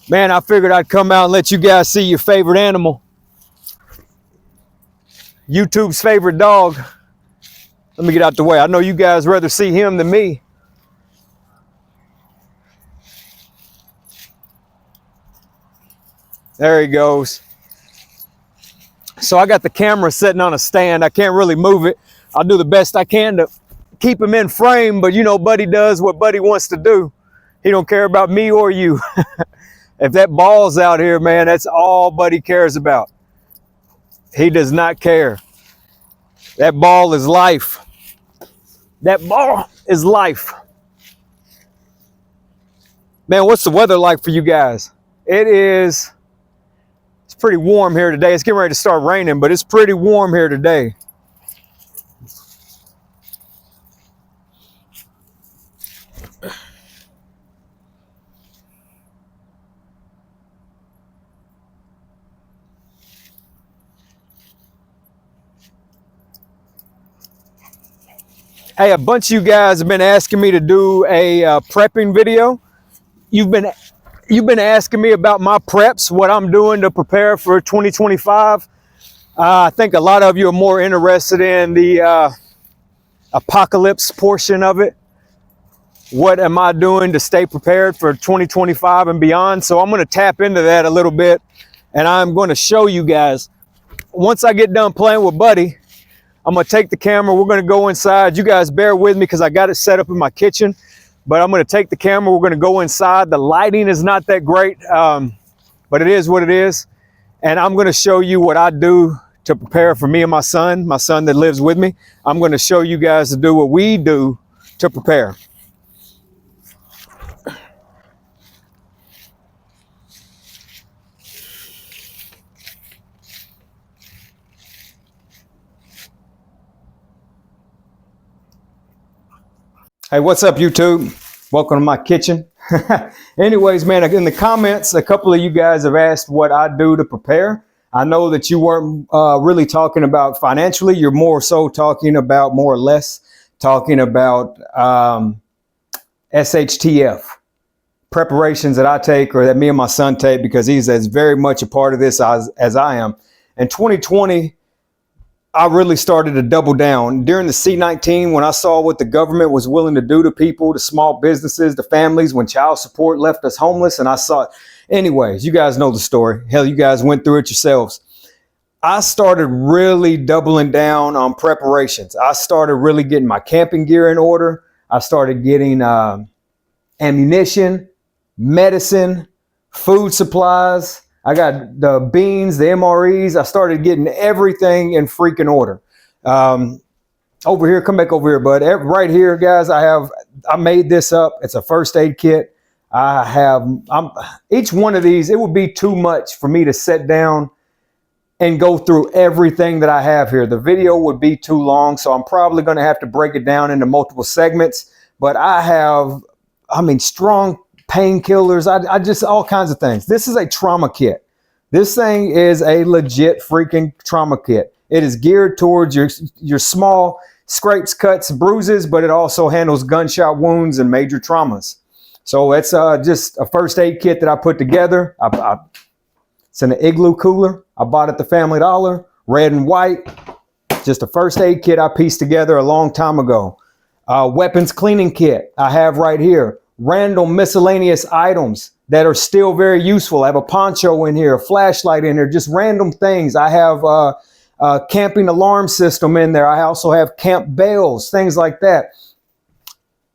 Man, I figured I'd come out and let you guys see your favorite animal. YouTube's favorite dog. Let me get out the way. I know you guys rather see him than me. There he goes. So I got the camera sitting on a stand. I can't really move it. I'll do the best I can to keep him in frame, but you know, Buddy does what Buddy wants to do. He don't care about me or you. If that ball's out here, man, that's all Buddy cares about. He does not care. That ball is life. That ball is life. Man, what's the weather like for you guys? It's pretty warm here today. It's getting ready to start raining, but it's pretty warm here today. Hey, a bunch of you guys have been asking me to do a prepping video. You've been asking me about my preps, what I'm doing to prepare for 2025. I think a lot of you are more interested in the apocalypse portion of it. What am I doing to stay prepared for 2025 and beyond? So I'm going to tap into that a little bit, and I'm going to show you guys. Once I get done playing with Buddy, I'm going to take the camera. We're going to go inside. You guys bear with me because I got it set up in my kitchen. But I'm going to take the camera. We're going to go inside. The lighting is not that great, but it is what it is. And I'm going to show you what I do to prepare for me and my son that lives with me. I'm going to show you guys to do what we do to prepare. Hey, what's up, YouTube? Welcome to my kitchen. Anyways, man, in the comments, a couple of you guys have asked what I do to prepare. I know that you weren't really talking about financially. You're more so talking about, more or less, talking about SHTF, preparations that I take or that me and my son take, because he's as very much a part of this as I am. In 2020, I really started to double down. During the C-19, when I saw what the government was willing to do to people, to small businesses, to families, when child support left us homeless, and I saw it. Anyways, you guys know the story. Hell, you guys went through it yourselves. I started really doubling down on preparations. I started really getting my camping gear in order. I started getting ammunition, medicine, food supplies. I got the beans, the MREs. I started getting everything in freaking order. Over here, come back over here, bud. Right here, guys, I made this up. It's a first aid kit. Each one of these, it would be too much for me to sit down and go through everything that I have here. The video would be too long, so I'm probably going to have to break it down into multiple segments. But strong painkillers, I just all kinds of things. This is a trauma kit. This thing is a legit freaking trauma kit. It is geared towards your small scrapes, cuts, bruises, but it also handles gunshot wounds and major traumas. So it's just a first aid kit that I put together. It's in an igloo cooler. I bought it at the Family Dollar, red and white. Just a first aid kit I pieced together a long time ago. Weapons cleaning kit I have right here. Random miscellaneous items that are still very useful. I have a poncho in here, a flashlight in here, just random things. I have a camping alarm system in there. I also have camp bells, things like that.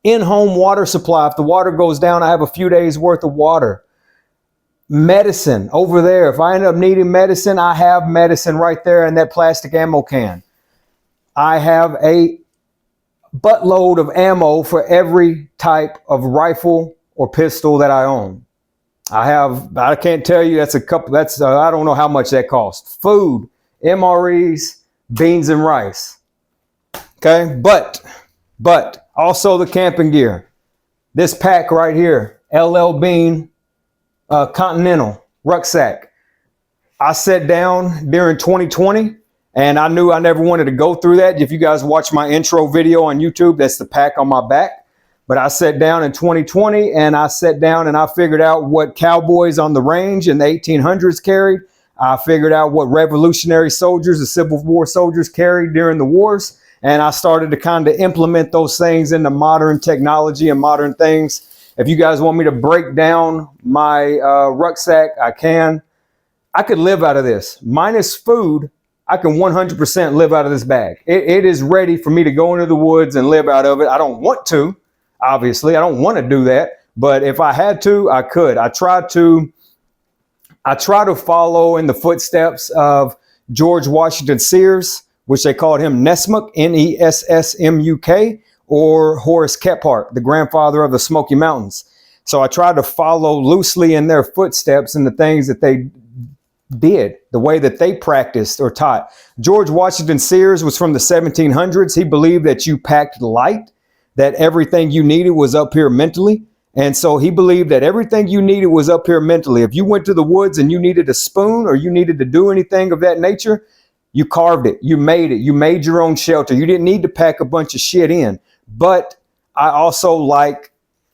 In-home water supply. If the water goes down, I have a few days worth of water. Medicine over there. If I end up needing medicine, I have medicine right there in that plastic ammo can. I have a buttload of ammo for every type of rifle or pistol that I own. I can't tell you, I don't know how much that costs. Food, MREs, beans and rice. Okay, but also the camping gear. This pack right here, LL Bean Continental rucksack. I sat down during 2020 and I knew I never wanted to go through that. If you guys watch my intro video on YouTube, that's the pack on my back. But I sat down in 2020 and I sat down and I figured out what cowboys on the range in the 1800s carried. I figured out what revolutionary soldiers, the Civil War soldiers carried during the wars. And I started to kind of implement those things into modern technology and modern things. If you guys want me to break down my rucksack, I can. I could live out of this. Minus food, I can 100% live out of this bag. It is ready for me to go into the woods and live out of it. I don't want to, obviously. I don't want to do that. But if I had to, I could. I try to follow in the footsteps of George Washington Sears, which they called him Nessmuk, Nessmuk, or Horace Kephart, the grandfather of the Smoky Mountains. So I tried to follow loosely in their footsteps and the things that they did, the way that they practiced or taught. George Washington Sears was from the 1700s. He believed that you packed light, that everything you needed was up here mentally. And so he believed that everything you needed was up here mentally. If you went to the woods and you needed a spoon or you needed to do anything of that nature, you carved it, you made your own shelter. You didn't need to pack a bunch of shit in. But I also like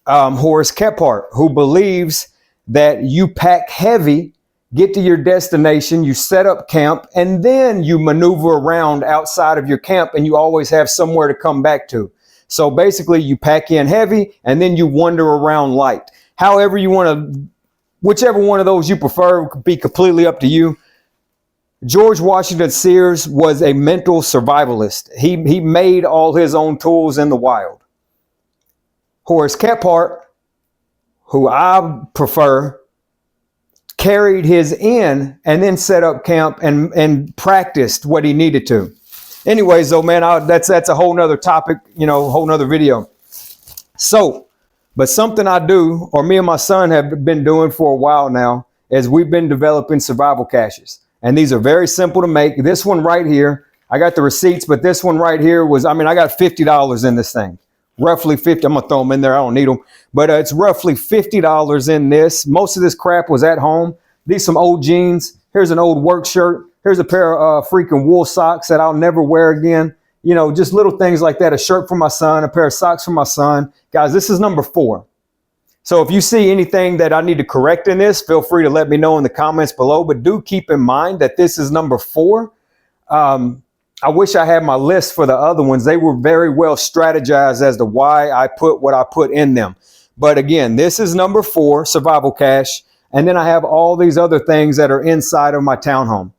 Horace Kephart, who believes that you pack heavy, get to your destination, you set up camp, and then you maneuver around outside of your camp and you always have somewhere to come back to. So basically you pack in heavy and then you wander around light. However you want to, whichever one of those you prefer, could be completely up to you. George Washington Sears was a mental survivalist. He made all his own tools in the wild. Horace Kephart, who I prefer, carried his in and then set up camp and practiced what he needed to. Anyways, though, man, that's a whole nother topic, whole nother video. So, but something I do, or me and my son have been doing for a while now, is we've been developing survival caches. And these are very simple to make. This one right here, I got the receipts, but this one right here was, I got $50 in this thing. Roughly 50. I'm going to throw them in there. I don't need them. But it's roughly $50 in this. Most of this crap was at home. These some old jeans. Here's an old work shirt. Here's a pair of freaking wool socks that I'll never wear again. Just little things like that. A shirt for my son, a pair of socks for my son. Guys, this is number 4. So if you see anything that I need to correct in this, feel free to let me know in the comments below. But do keep in mind that this is number 4. I wish I had my list for the other ones. They were very well strategized as to why I put what I put in them. But again, this is number 4, survival cache. And then I have all these other things that are inside of my townhome.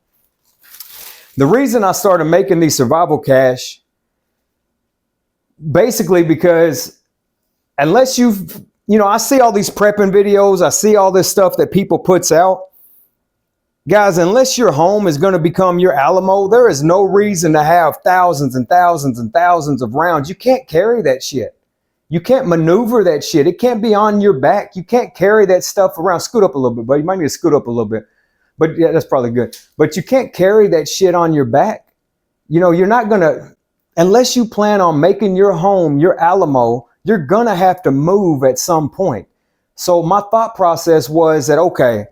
The reason I started making these survival cache, basically because unless I see all these prepping videos, I see all this stuff that people puts out. Guys, unless your home is going to become your Alamo, there is no reason to have thousands and thousands and thousands of rounds. You can't carry that shit. You can't maneuver that shit. It can't be on your back. You can't carry that stuff around. Scoot up a little bit, but you might need to scoot up a little bit. But yeah, that's probably good. But you can't carry that shit on your back. You're not going to, unless you plan on making your home your Alamo, you're going to have to move at some point. So my thought process was that, okay,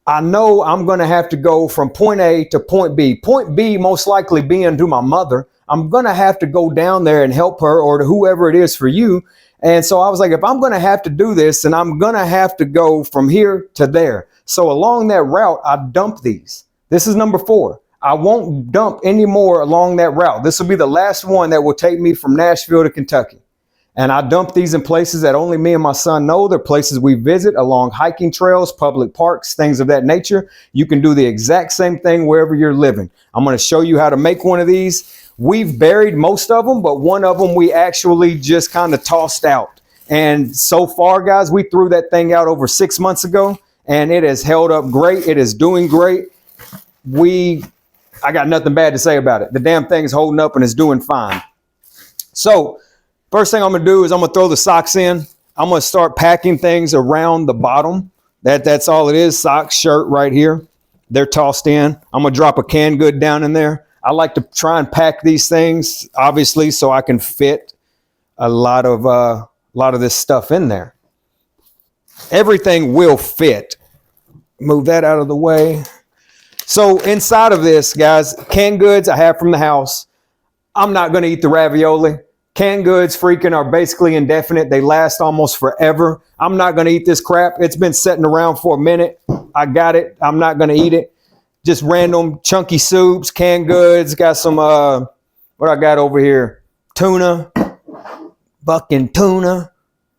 I know I'm going to have to go from point A to point B. Point B most likely being to my mother. I'm going to have to go down there and help her, or to whoever it is for you. And so I was like, if I'm going to have to do this, then I'm going to have to go from here to there. So along that route, I dump these. This is number 4. I won't dump any more along that route. This will be the last one that will take me from Nashville to Kentucky. And I dump these in places that only me and my son know. They're places we visit along hiking trails, public parks, things of that nature. You can do the exact same thing wherever you're living. I'm going to show you how to make one of these. We've buried most of them, but one of them we actually just kind of tossed out. And so far, guys, we threw that thing out over 6 months ago, and it has held up great. It is doing great. I got nothing bad to say about it. The damn thing is holding up and is doing fine. So first thing I'm going to do is I'm going to throw the socks in. I'm going to start packing things around the bottom. That's all it is. Socks, shirt right here. They're tossed in. I'm going to drop a canned good down in there. I like to try and pack these things, obviously, so I can fit a lot of this stuff in there. Everything will fit. Move that out of the way. So inside of this, guys, canned goods I have from the house. I'm not going to eat the ravioli. Canned goods freaking are basically indefinite. They last almost forever. I'm not going to eat this crap. It's been sitting around for a minute. I got it. I'm not going to eat it. Just random chunky soups, canned goods. Got some, what I got over here? Tuna, fucking tuna,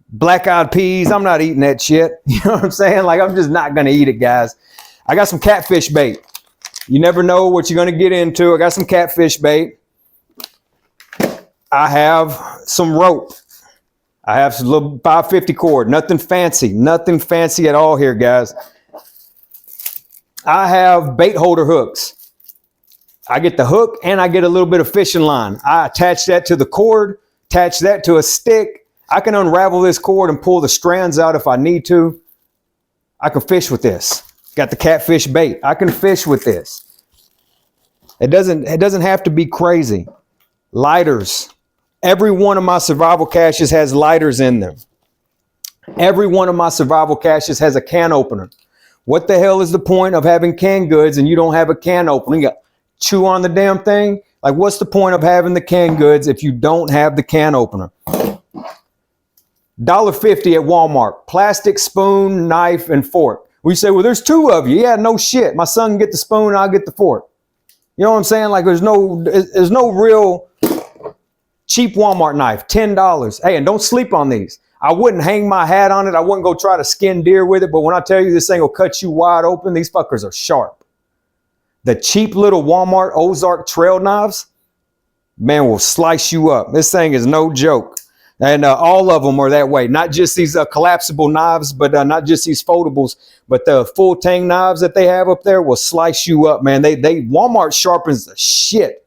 black-eyed peas. I'm not eating that shit. You know what I'm saying? Like, I'm just not going to eat it, guys. I got some catfish bait. You never know what you're going to get into. I got some catfish bait. I have some rope. I have some little 550 cord. Nothing fancy at all here, guys. I have bait holder hooks. I get the hook and I get a little bit of fishing line. I attach that to the cord, attach that to a stick. I can unravel this cord and pull the strands out if I need to. I can fish with this. Got the catfish bait. I can fish with this. It doesn't have to be crazy. Lighters. Every one of my survival caches has lighters in them. Every one of my survival caches has a can opener. What the hell is the point of having canned goods and you don't have a can opener? You got chew on the damn thing? Like, what's the point of having the canned goods if you don't have the can opener? $1.50 at Walmart. Plastic spoon, knife, and fork. We say, well, there's two of you. Yeah, no shit. My son can get the spoon and I'll get the fork. You know what I'm saying? Like, there's no real cheap Walmart knife, $10. Hey, and don't sleep on these. I wouldn't hang my hat on it. I wouldn't go try to skin deer with it. But when I tell you this thing will cut you wide open, these fuckers are sharp. The cheap little Walmart Ozark trail knives, man, will slice you up. This thing is no joke. And all of them are that way. Not just these collapsible knives, but not just these foldables, but the full tang knives that they have up there will slice you up, man. Walmart sharpens the shit.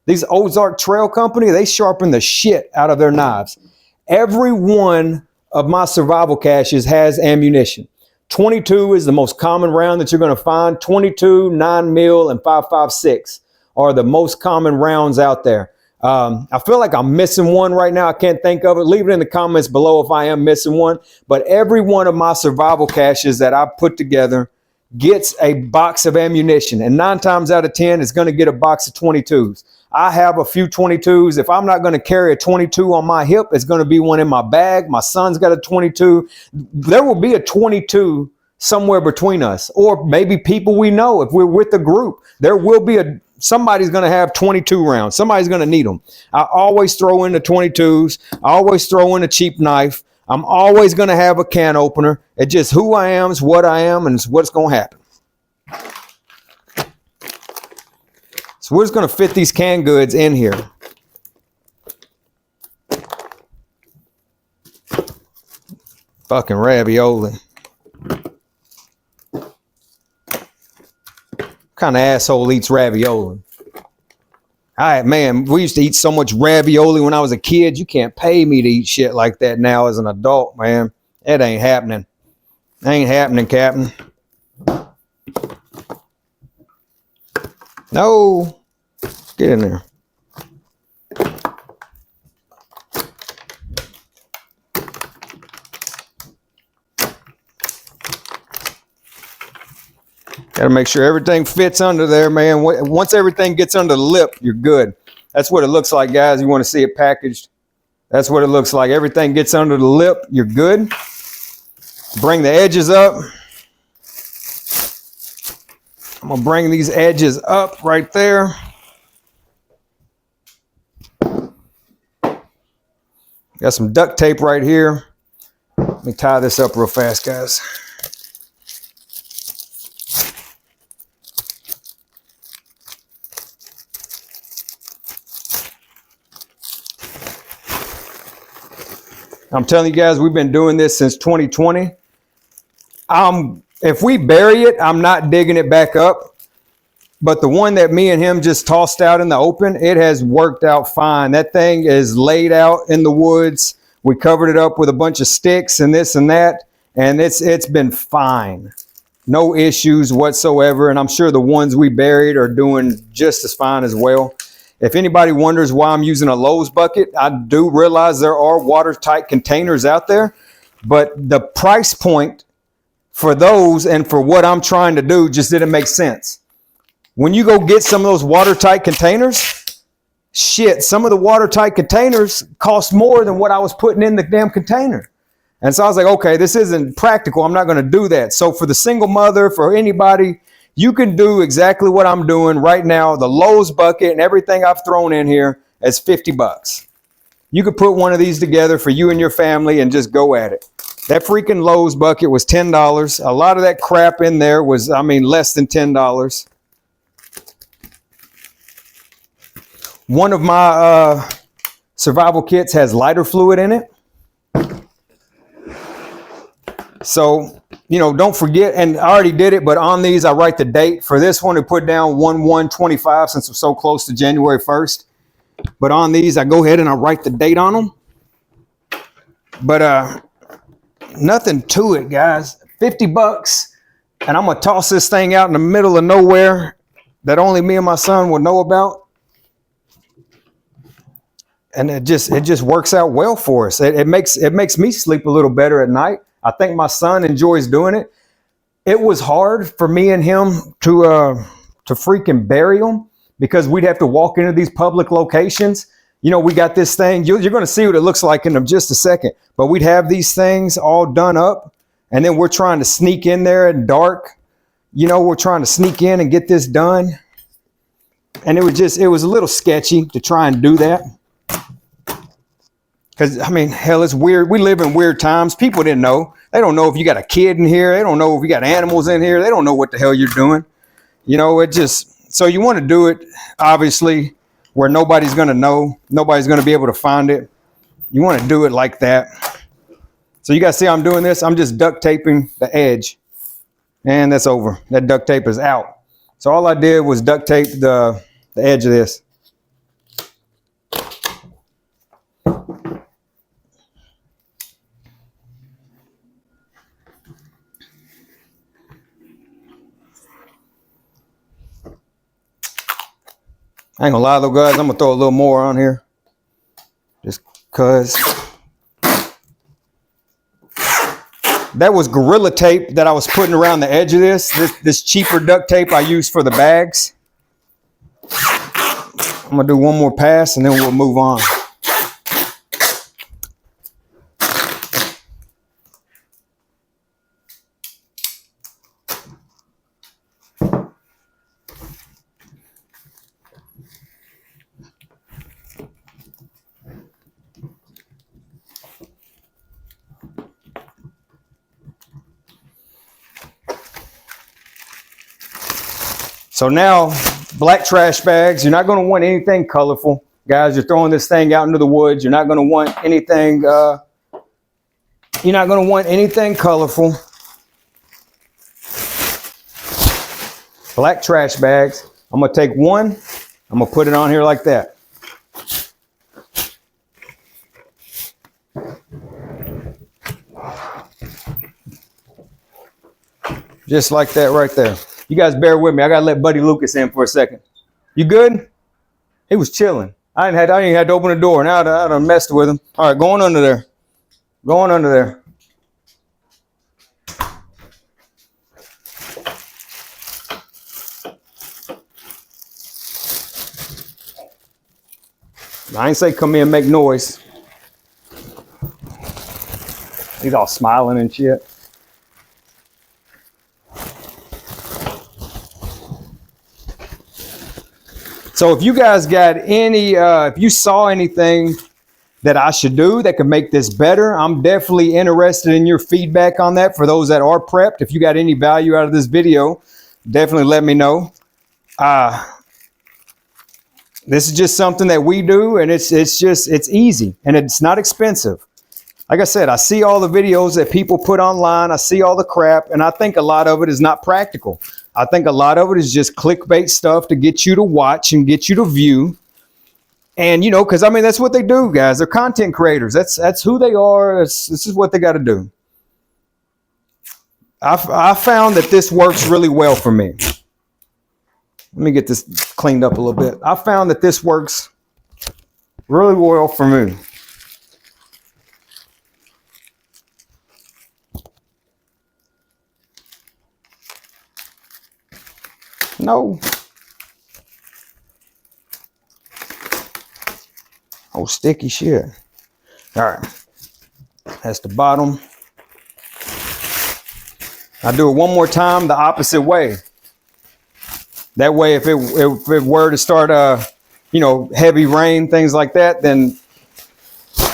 These Ozark Trail Company, they sharpen the shit out of their knives. Every one of my survival caches has ammunition. 22 is the most common round that you're going to find. 22, 9 mil, and 5.56 are the most common rounds out there. I feel like I'm missing one right now. I can't think of it. Leave it in the comments below if I am missing one. But every one of my survival caches that I put together gets a box of ammunition. And 9 times out of 10, it's going to get a box of 22s. I have a few 22s. If I'm not going to carry a 22 on my hip, it's going to be one in my bag. My son's got a 22. There will be a 22 somewhere between us, or maybe people we know. If we're with a group, there will be somebody's going to have 22 rounds. Somebody's going to need them. I always throw in the 22s. I always throw in a cheap knife. I'm always going to have a can opener. It's just who I am, it's what I am, and it's what's going to happen. So we're just going to fit these canned goods in here. Fucking ravioli. What kind of asshole eats ravioli? Man, we used to eat so much ravioli when I was a kid. You can't pay me to eat shit like that now as an adult, man. It ain't happening. Ain't happening, Captain. No. Get in there. Got to make sure everything fits under there, man. Once everything gets under the lip, you're good. That's what it looks like, guys. You want to see it packaged. That's what it looks like. Everything gets under the lip, you're good. Bring the edges up. I'm going to bring these edges up right there. Got some duct tape right here. Let me tie this up real fast, guys. I'm telling you guys, we've been doing this since 2020. If we bury it, I'm not digging it back up. But the one that me and him just tossed out in the open, it has worked out fine. That thing is laid out in the woods. We covered it up with a bunch of sticks and this and that, and it's been fine. No issues whatsoever, and I'm sure the ones we buried are doing just as fine as well. If anybody wonders why I'm using a Lowe's bucket, I do realize there are watertight containers out there, but the price point for those and for what I'm trying to do just didn't make sense. When you go get some of those watertight containers, shit, some of the watertight containers cost more than what I was putting in the damn container. And so I was like, okay, this isn't practical. I'm not going to do that. So for the single mother, for anybody, you can do exactly what I'm doing right now. The Lowe's bucket and everything I've thrown in here is $50. You could put one of these together for you and your family and just go at it. That freaking Lowe's bucket was $10. A lot of that crap in there was, I mean, less than $10. One of my survival kits has lighter fluid in it. So, you know, don't forget, and I already did it, but on these, I write the date. For this one, I put down 1/1/25 since we're so close to January 1st. But on these, I go ahead and I write the date on them. But nothing to it, guys. $50, and I'm gonna toss this thing out in the middle of nowhere that only me and my son will know about. And it just works out well for us. It makes me sleep a little better at night. I think my son enjoys doing it. It was hard for me and him to freaking bury them because we'd have to walk into these public locations. You know, we got this thing. You're going to see what it looks like in just a second. But we'd have these things all done up, and then we're trying to sneak in there at dark. You know, we're trying to sneak in and get this done. And it was a little sketchy to try and do that. Because, I mean, hell, it's weird. We live in weird times. People didn't know. They don't know if you got a kid in here. They don't know if you got animals in here. They don't know what the hell you're doing. You know, so you want to do it, obviously, where nobody's going to know. Nobody's going to be able to find it. You want to do it like that. So you guys see I'm doing this? I'm just duct taping the edge. And that's over. That duct tape is out. So all I did was duct tape the edge of this. I ain't gonna lie though, guys, I'm gonna throw a little more on here. Just cause. That was Gorilla tape that I was putting around the edge of this cheaper duct tape I use for the bags. I'm gonna do one more pass and then we'll move on. So now, black trash bags, you're not going to want anything colorful. Guys, you're throwing this thing out into the woods. You're not going to want anything, colorful. Black trash bags. I'm going to take one. I'm going to put it on here like that. Just like that right there. You guys bear with me. I got to let Buddy Lucas in for a second. You good? He was chilling. I ain't had to open the door. Now I done messed with him. All right, going under there. Going under there. I ain't say come in and make noise. He's all smiling and shit. So if you guys got any, if you saw anything that I should do that could make this better, I'm definitely interested in your feedback on that. For those that are prepped, if you got any value out of this video, definitely let me know. This is just something that we do, and it's easy and it's not expensive. Like I said, I see all the videos that people put online. I see all the crap, and I think a lot of it is not practical. I think a lot of it is just clickbait stuff to get you to watch and get you to view. And, you know, because, I mean, that's what they do, guys. They're content creators. That's who they are. This is what they got to do. I found that this works really well for me. Let me get this cleaned up a little bit. I found that this works really well for me. No. Oh, sticky shit. All right. That's the bottom. I do it one more time the opposite way. That way, if it were to start, you know, heavy rain, things like that, then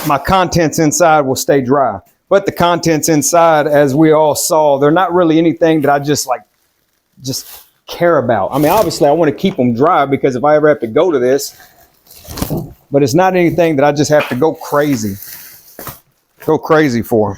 my contents inside will stay dry. But the contents inside, as we all saw, they're not really anything that I just care about. I mean, obviously I want to keep them dry because if I ever have to go to this, but it's not anything that I just have to go crazy for.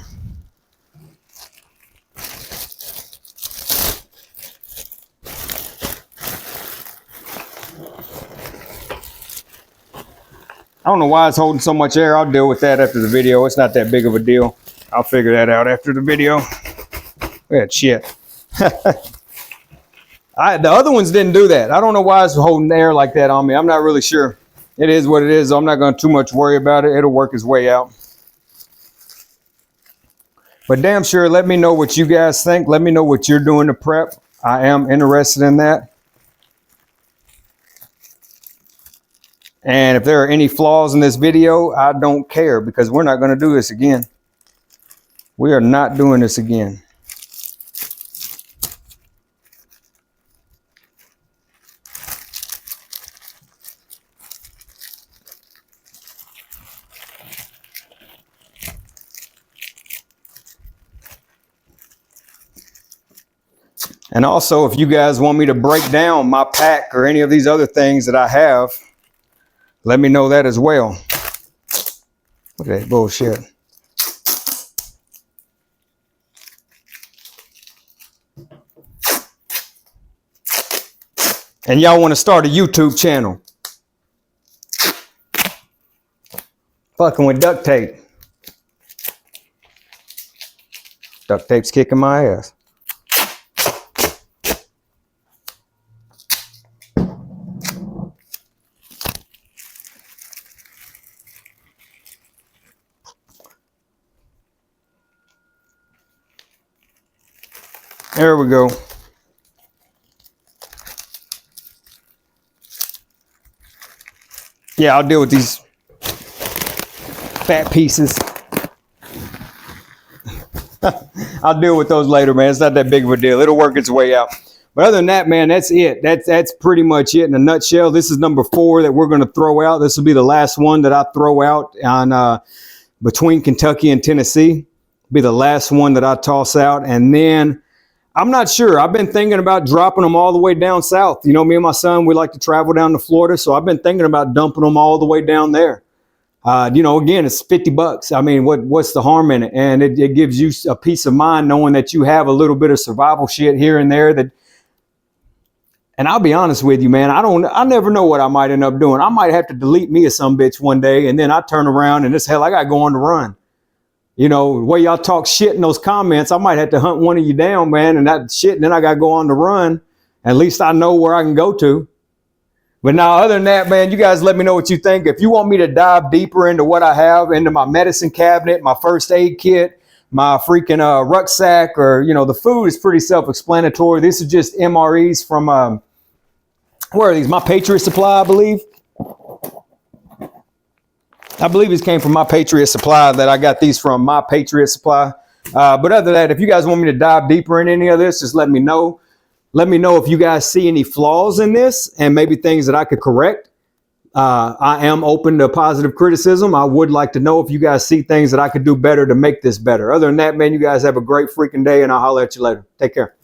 I don't know why it's holding so much air. I'll deal with that after the video. It's not that big of a deal. I'll figure that out after the video. Look at that shit. The other ones didn't do that. I don't know why it's holding air like that on me. I'm not really sure. It is what it is. I'm not going to too much worry about it. It'll work its way out. But damn sure, let me know what you guys think. Let me know what you're doing to prep. I am interested in that. And if there are any flaws in this video, I don't care because we're not going to do this again. We are not doing this again. And also, if you guys want me to break down my pack or any of these other things that I have, let me know that as well. Look at that bullshit. And y'all want to start a YouTube channel. Fucking with duct tape. Duct tape's kicking my ass. There we go. Yeah, I'll deal with these fat pieces. I'll deal with those later, man. It's not that big of a deal. It'll work its way out. But other than that, man, that's it. That's pretty much it in a nutshell. This is number 4 that we're going to throw out. This will be the last one that I throw out on between Kentucky and Tennessee. Be the last one that I toss out. And then I'm not sure. I've been thinking about dropping them all the way down south. You know, me and my son, we like to travel down to Florida. So I've been thinking about dumping them all the way down there. You know, again, it's $50. I mean, what's the harm in it? And it gives you a peace of mind knowing that you have a little bit of survival shit here and there. And I'll be honest with you, man, I never know what I might end up doing. I might have to delete me or some bitch one day. And then I turn around and hell, I got to go on the run. You know, the way y'all talk shit in those comments, I might have to hunt one of you down, man, and that shit, and then I got to go on the run. At least I know where I can go to. But now, other than that, man, you guys let me know what you think. If you want me to dive deeper into what I have, into my medicine cabinet, my first aid kit, my freaking rucksack, or, you know, the food is pretty self-explanatory. This is just MREs from, where are these? My Patriot Supply, I believe. I believe these came from My Patriot Supply, that I got these from My Patriot Supply. But other than that, if you guys want me to dive deeper in any of this, just let me know. Let me know if you guys see any flaws in this and maybe things that I could correct. I am open to positive criticism. I would like to know if you guys see things that I could do better to make this better. Other than that, man, you guys have a great freaking day, and I'll holler at you later. Take care.